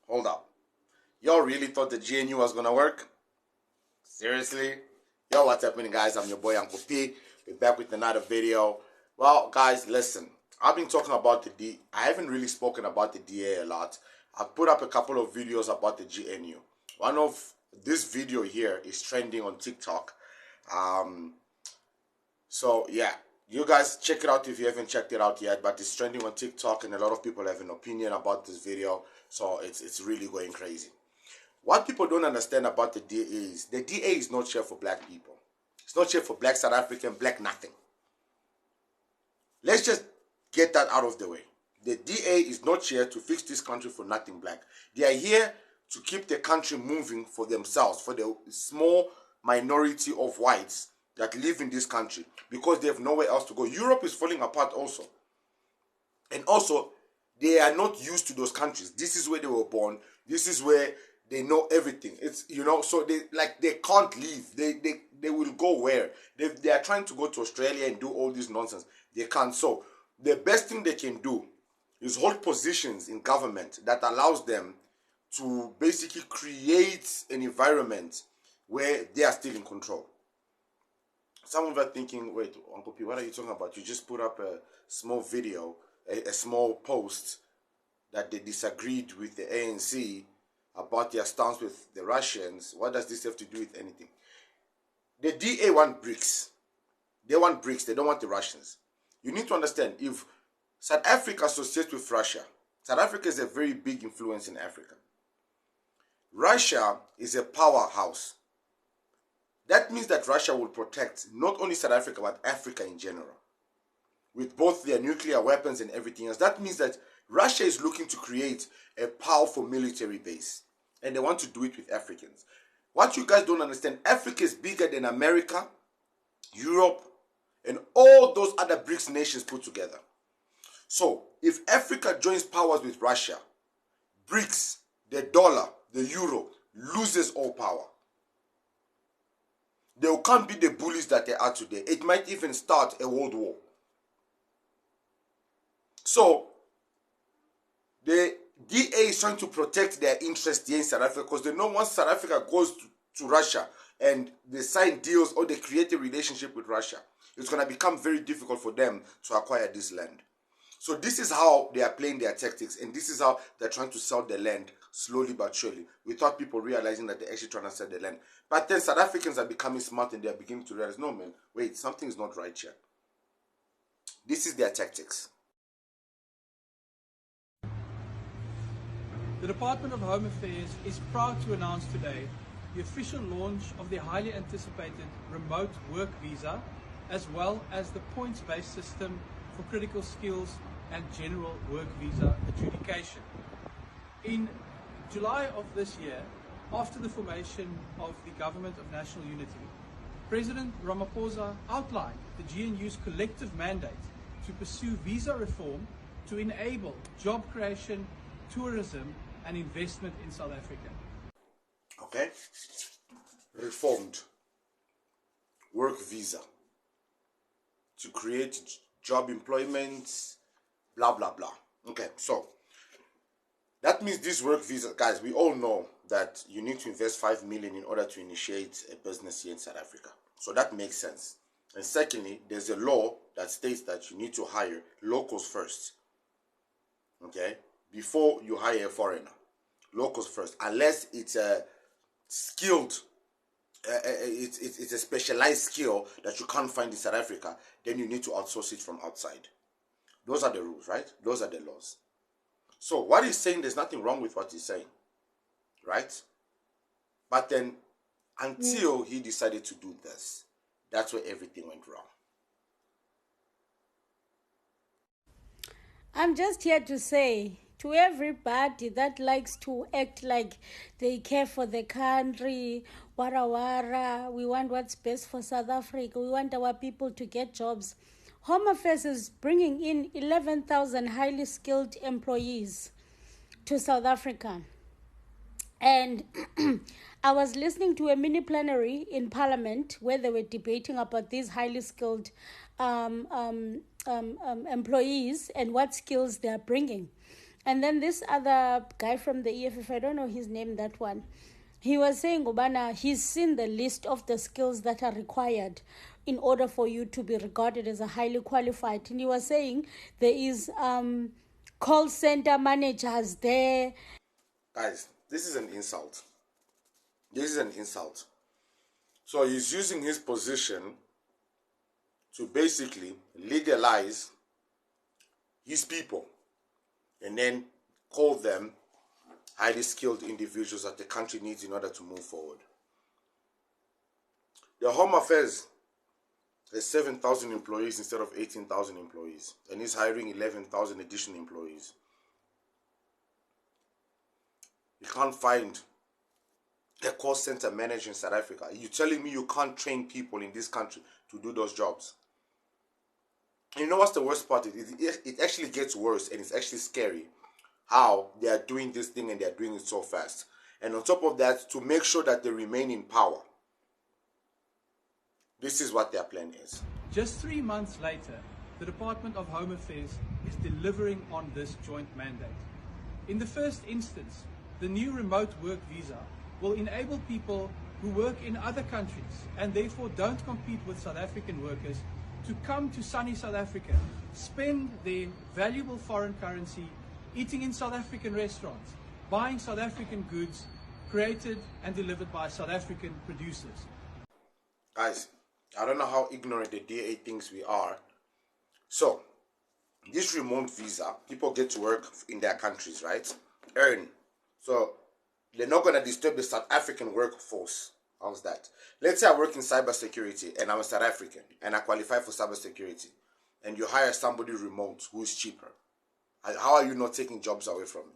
hold up. Y'all really thought the GNU was gonna work? Seriously? Yo, what's happening, guys? I'm your boy Uncle P. We're back with another video. Well, guys, listen. I've been talking about I haven't really spoken about the DA a lot. I've put up a couple of videos about the GNU. One of this video here is trending on TikTok. So yeah, you guys check it out if you haven't checked it out yet. But it's trending on TikTok, and a lot of people have an opinion about this video. So it's really going crazy. What people don't understand about the DA is the DA is not here for black people. It's not here for black South African, black nothing. Let's just get that out of the way. The DA is not here to fix this country for nothing black. They are here to keep the country moving for themselves, for the small minority of whites that live in this country, because they have nowhere else to go. Europe is falling apart also. And also, they are not used to those countries. This is where they were born. This is where they know everything. It's, you know, so they can't leave. They will go where? They are trying to go to Australia and do all this nonsense. They can't. So the best thing they can do is hold positions in government that allows them to basically create an environment where they are still in control. Some of you are thinking, wait, Uncle P, what are you talking about? You just put up a small video, a small post that they disagreed with the ANC about their stance with the Russians. What does this have to do with anything? The DA want BRICS. They want BRICS. They don't want the Russians. You need to understand, if South Africa associates with Russia, South Africa is a very big influence in Africa. Russia is a powerhouse. That means that Russia will protect not only South Africa, but Africa in general, with both their nuclear weapons and everything else. That means that Russia is looking to create a powerful military base, and they want to do it with Africans. What you guys don't understand, Africa is bigger than America, Europe, and all those other BRICS nations put together. So, if Africa joins powers with Russia, BRICS, the dollar, the euro, loses all power. They can't be the bullies that they are today. It might even start a world war. So, the DA is trying to protect their interests here in South Africa, because they know once South Africa goes to Russia and they sign deals or they create a relationship with Russia, it's going to become very difficult for them to acquire this land. So this is how they are playing their tactics, and this is how they're trying to sell the land slowly but surely, without people realizing that they're actually trying to sell the land. But then South Africans are becoming smart, and they're beginning to realize, no man, wait, something is not right here. This is their tactics. The Department of Home Affairs is proud to announce today the official launch of the highly anticipated remote work visa, as well as the points-based system for critical skills and general work visa adjudication. In July of this year, after the formation of the Government of National Unity, President Ramaphosa outlined the GNU's collective mandate to pursue visa reform to enable job creation, tourism, and investment in South Africa. Okay? Reformed work visa to create job employment, blah, blah, blah. Okay, so that means this work visa, guys, we all know that you need to invest 5 million in order to initiate a business here in South Africa. So that makes sense. And secondly, there's a law that states that you need to hire locals first. Okay? Before you hire a foreigner. Locals first. Unless it's a skilled, it's a specialized skill that you can't find in South Africa, then you need to outsource it from outside. Those are the rules, right? Those are the laws. So what he's saying, there's nothing wrong with what he's saying, right? But then, until he decided to do this, that's where everything went wrong. I'm just here to say to everybody that likes to act like they care for the country, wara wara, we want what's best for South Africa, we want our people to get jobs. Home Affairs is bringing in 11,000 highly skilled employees to South Africa. And I was listening to a mini plenary in Parliament where they were debating about these highly skilled employees and what skills they are bringing. And then this other guy from the EFF, I don't know his name, that one, he was saying, Obana, he's seen the list of the skills that are required in order for you to be regarded as a highly qualified. And he was saying there is call center managers there. Guys, this is an insult. This is an insult. So he's using his position to basically legalize his people and then call them highly skilled individuals that the country needs in order to move forward. The Home Affairs has 7,000 employees instead of 18,000 employees, and he's hiring 11,000 additional employees. You can't find a call center manager in South Africa. You're telling me you can't train people in this country to do those jobs? And you know what's the worst part? It actually gets worse, and it's actually scary how they are doing this thing and they are doing it so fast. And on top of that, to make sure that they remain in power, this is what their plan is. Just 3 months later, the Department of Home Affairs is delivering on this joint mandate. In the first instance, the new remote work visa will enable people who work in other countries and therefore don't compete with South African workers to come to sunny South Africa, spend their valuable foreign currency, eating in South African restaurants, buying South African goods created and delivered by South African producers. Guys, I don't know how ignorant the DA thinks we are. So, this remote visa, people get to work in their countries, right? Earn. So, they're not going to disturb the South African workforce. How's that? Let's say I work in cybersecurity and I'm a South African and I qualify for cybersecurity, and you hire somebody remote who is cheaper. How are you not taking jobs away from me?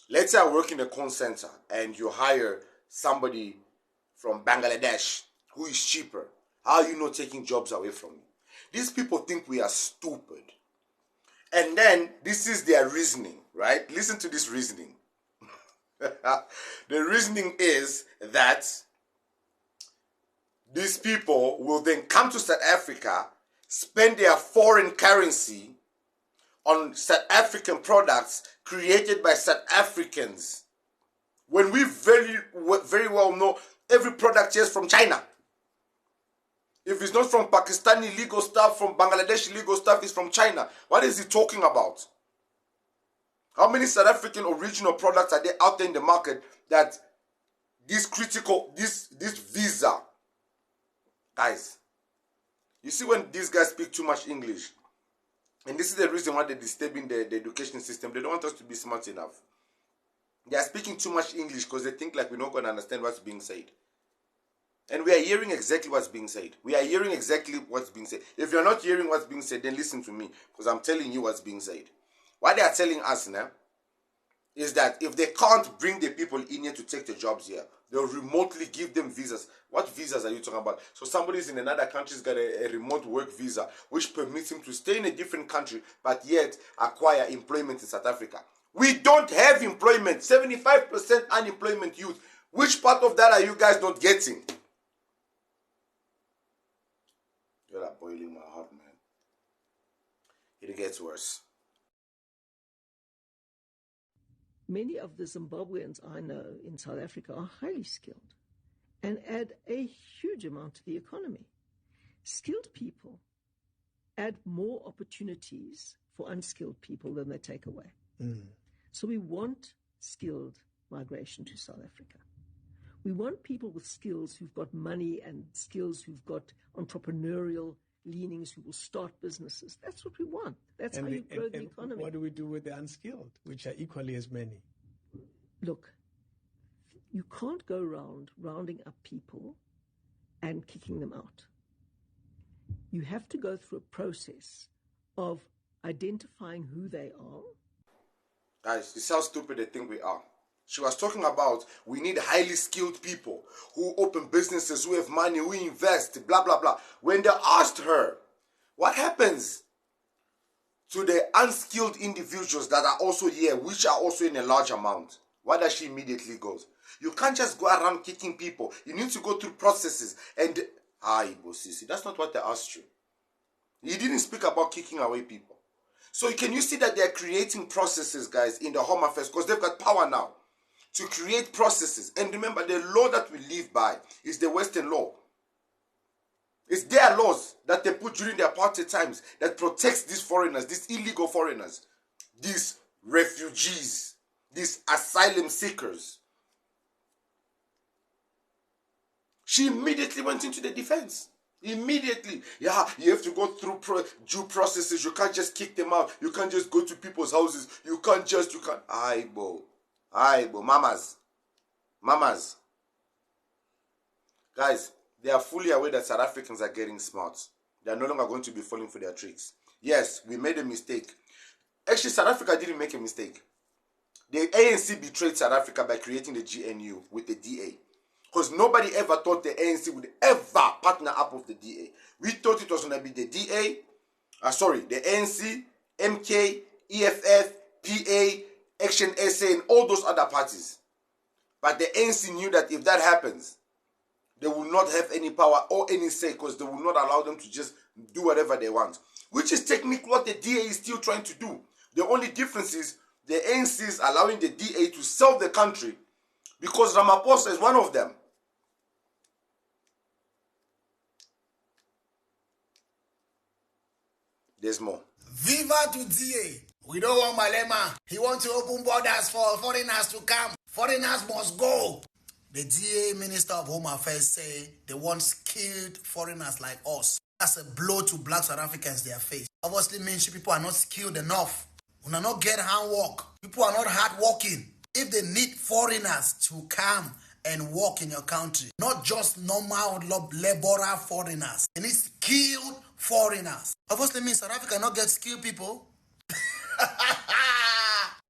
Let's say I work in a call center and you hire somebody from Bangladesh who is cheaper. How are you not taking jobs away from me? These people think we are stupid. And then this is their reasoning, right? Listen to this reasoning. The reasoning is that these people will then come to South Africa, spend their foreign currency on South African products created by South Africans, when we very well know every product here is from China. If it's not from Pakistani legal stuff, from Bangladeshi legal stuff, it's from China. What is he talking about? How many South African original products are there out there in the market that this visa, guys, you see when these guys speak too much English, and this is the reason why they're disturbing the education system. They don't want us to be smart enough. They are speaking too much English because they think like we're not going to understand what's being said. And we are hearing exactly what's being said. We are hearing exactly what's being said. If you're not hearing what's being said, then listen to me, because I'm telling you what's being said. What they are telling us now is that if they can't bring the people in here to take the jobs here, they'll remotely give them visas. What visas are you talking about? So somebody's in another country's got a remote work visa, which permits him to stay in a different country, but yet acquire employment in South Africa. We don't have employment. 75% unemployment youth. Which part of that are you guys not getting? You're boiling my heart, man. It gets worse. Many of the Zimbabweans I know in South Africa are highly skilled and add a huge amount to the economy. Skilled people add more opportunities for unskilled people than they take away. So we want skilled migration to South Africa. We want people with skills who've got money and skills who've got entrepreneurial leanings, who will start businesses. That's what we want. That's how you grow the economy. What do we do with the unskilled, which are equally as many? Look, you can't go around rounding up people and kicking them out. You have to go through a process of identifying who they are. Guys, this is how stupid they think we are. She was talking about we need highly skilled people who open businesses, who have money, who invest, blah, blah, blah. When they asked her, what happens to the unskilled individuals that are also here, which are also in a large amount? What does she immediately goes? You can't just go around kicking people. You need to go through processes. And, Bosisi, that's not what they asked you. He didn't speak about kicking away people. So can you see that they're creating processes, guys, in the Home Affairs, because they've got power now to create processes. And remember, the law that we live by is the Western law. It's their laws that they put during the apartheid times that protects these foreigners, these illegal foreigners, these refugees, these asylum seekers. She immediately went into the defense. Immediately. Yeah, you have to go through due processes. You can't just kick them out. You can't just go to people's houses. You can't. Aibo, mamas. Guys, they are fully aware that South Africans are getting smart. They are no longer going to be falling for their tricks. Yes, we made a mistake. Actually, South Africa didn't make a mistake. The ANC betrayed South Africa by creating the GNU with the DA. Because nobody ever thought the ANC would ever partner up with the DA. We thought it was going to be the DA, the ANC, MK, EFF, PA, Action SA, and all those other parties. But the ANC knew that if that happens, they will not have any power or any say, because they will not allow them to just do whatever they want. Which is technically what the DA is still trying to do. The only difference is the ANC is allowing the DA to sell the country because Ramaphosa is one of them. There's more. Viva to DA. We don't want Malema. He wants to open borders for foreigners to come. Foreigners must go. The DA Minister of Home Affairs say they want skilled foreigners like us. That's a blow to black South Africans their face. Obviously means people are not skilled enough. We are not get handwork. People are not hardworking. If they need foreigners to come and work in your country, not just normal laborer foreigners. They need skilled foreigners. Obviously means South Africa not get skilled people.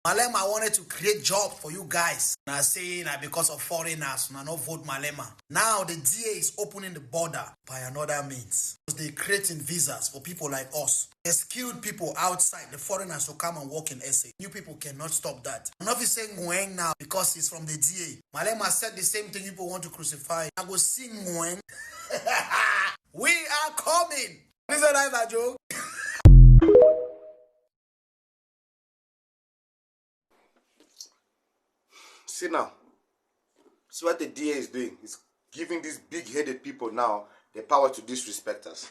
Malema wanted to create jobs for you guys. Now saying that because of foreigners, now not vote Malema. Now the DA is opening the border by another means. Because they're creating visas for people like us. The skilled people outside, the foreigners will come and work in SA. New people cannot stop that. I'm not saying Nguyen now because he's from the DA. Malema said the same thing people want to crucify. I go sing Nguyen. We are coming. Is that a joke? See now, see what the DA is doing. It's giving these big-headed people now the power to disrespect us.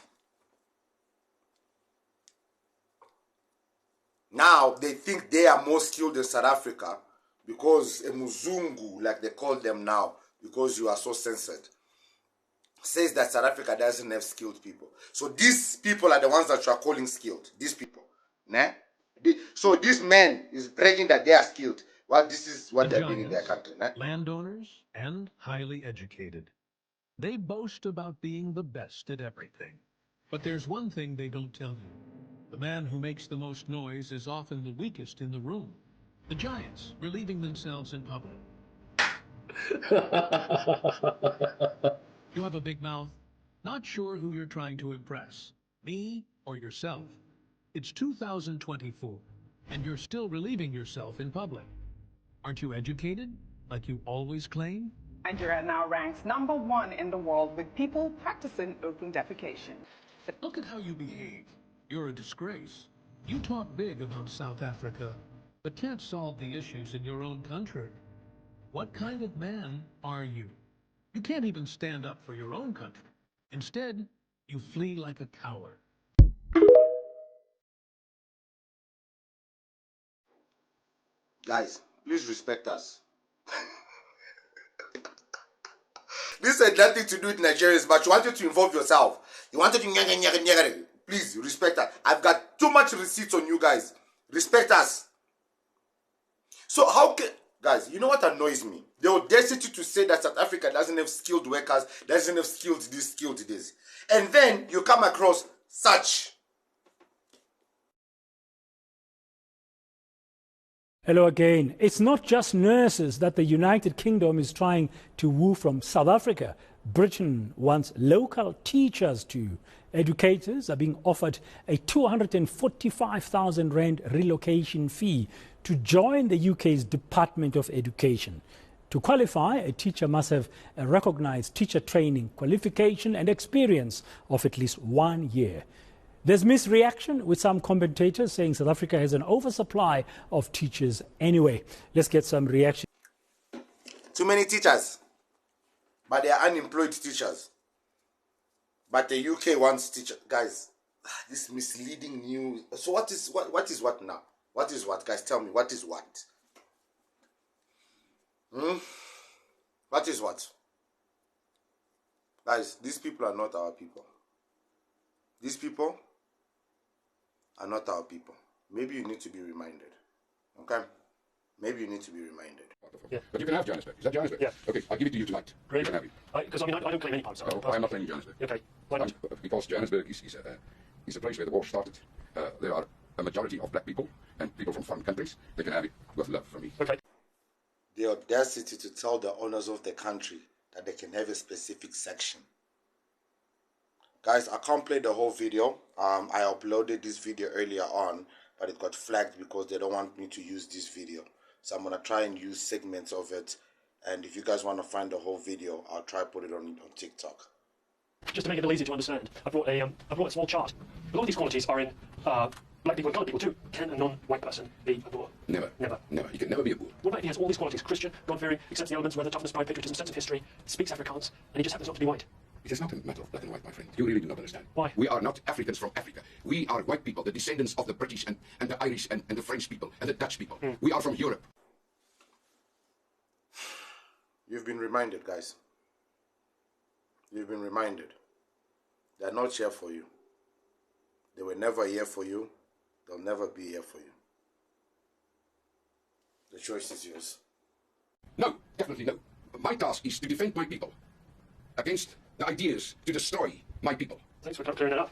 Now they think they are more skilled in South Africa because a Muzungu, like they call them now, because you are so censored, says that South Africa doesn't have skilled people. So these people are the ones that you are calling skilled. These people. Nah? So this man is bragging that they are skilled. Well, this is what they're doing in their country. Nah? Landowners and highly educated. They boast about being the best at everything. But there's one thing they don't tell you. The man who makes the most noise is often the weakest in the room. The giants relieving themselves in public. You have a big mouth, not sure who you're trying to impress, me or yourself. It's 2024, and you're still relieving yourself in public. Aren't you educated, like you always claim? Nigeria now ranks #1 in the world with people practicing open defecation. But look at how you behave. You're a disgrace. You talk big about South Africa, but can't solve the issues in your own country. What kind of man are you? You can't even stand up for your own country. Instead, you flee like a coward. Guys, please respect us. This had nothing to do with Nigerians, but you wanted to involve yourself. You wanted to please respect us. I've got too much receipts on you guys. Respect us. So how can... Guys, you know what annoys me? The audacity to say that South Africa doesn't have skilled workers, doesn't have skilled this, skilled this. And then you come across such. Hello again. It's not just nurses that the United Kingdom is trying to woo from South Africa. Britain wants local teachers too. Educators are being offered a 245,000 rand relocation fee to join the UK's Department of Education. To qualify, a teacher must have a recognized teacher training qualification and experience of at least 1 year. There's misreaction with some commentators saying South Africa has an oversupply of teachers anyway. Let's get some reaction. Too many teachers, but they are unemployed teachers. But the UK wants teachers. Guys, this misleading news. So what is what now? What is what? Guys, tell me, what is what? What is what? Guys, these people are not our people. These people are not our people. Maybe you need to be reminded. Okay? Maybe you need to be reminded. Yeah. But you can have Johannesburg. Is that Johannesburg? Yeah. Okay, I'll give it to you tonight. Great. You can have it. Because I don't claim any parts of it. I'm not claiming Johannesburg. Okay. Why not? Because Johannesburg is a place where the war started. There are a majority of black people and people from foreign countries. They can have it with love from me. Okay. The audacity to tell the owners of the country that they can have a specific section. Guys, I can't play the whole video. I uploaded this video earlier on, but it got flagged because they don't want me to use this video. So I'm going to try and use segments of it. And if you guys want to find the whole video, I'll try put it on TikTok. Just to make it a little easier to understand, I brought a small chart. A lot of these qualities are in black people and coloured people too. Can a non-white person be a boer? Never. Never. Never. He can never be a boer. What about if he has all these qualities? Christian, God-fearing, accepts the elements, weather, toughness, pride, patriotism, sense of history, speaks Afrikaans, and he just happens not to be white? It is not a matter of black and white, my friend. You really do not understand. Why? We are not Africans from Africa. We are white people, the descendants of the British and the Irish and the French people and the Dutch people. We are from Europe. You've been reminded, guys. You've been reminded. They're not here for you. They were never here for you. They'll never be here for you. The choice is yours. No, definitely no. My task is to defend my people against the ideas to destroy my people. Thanks for clearing that up.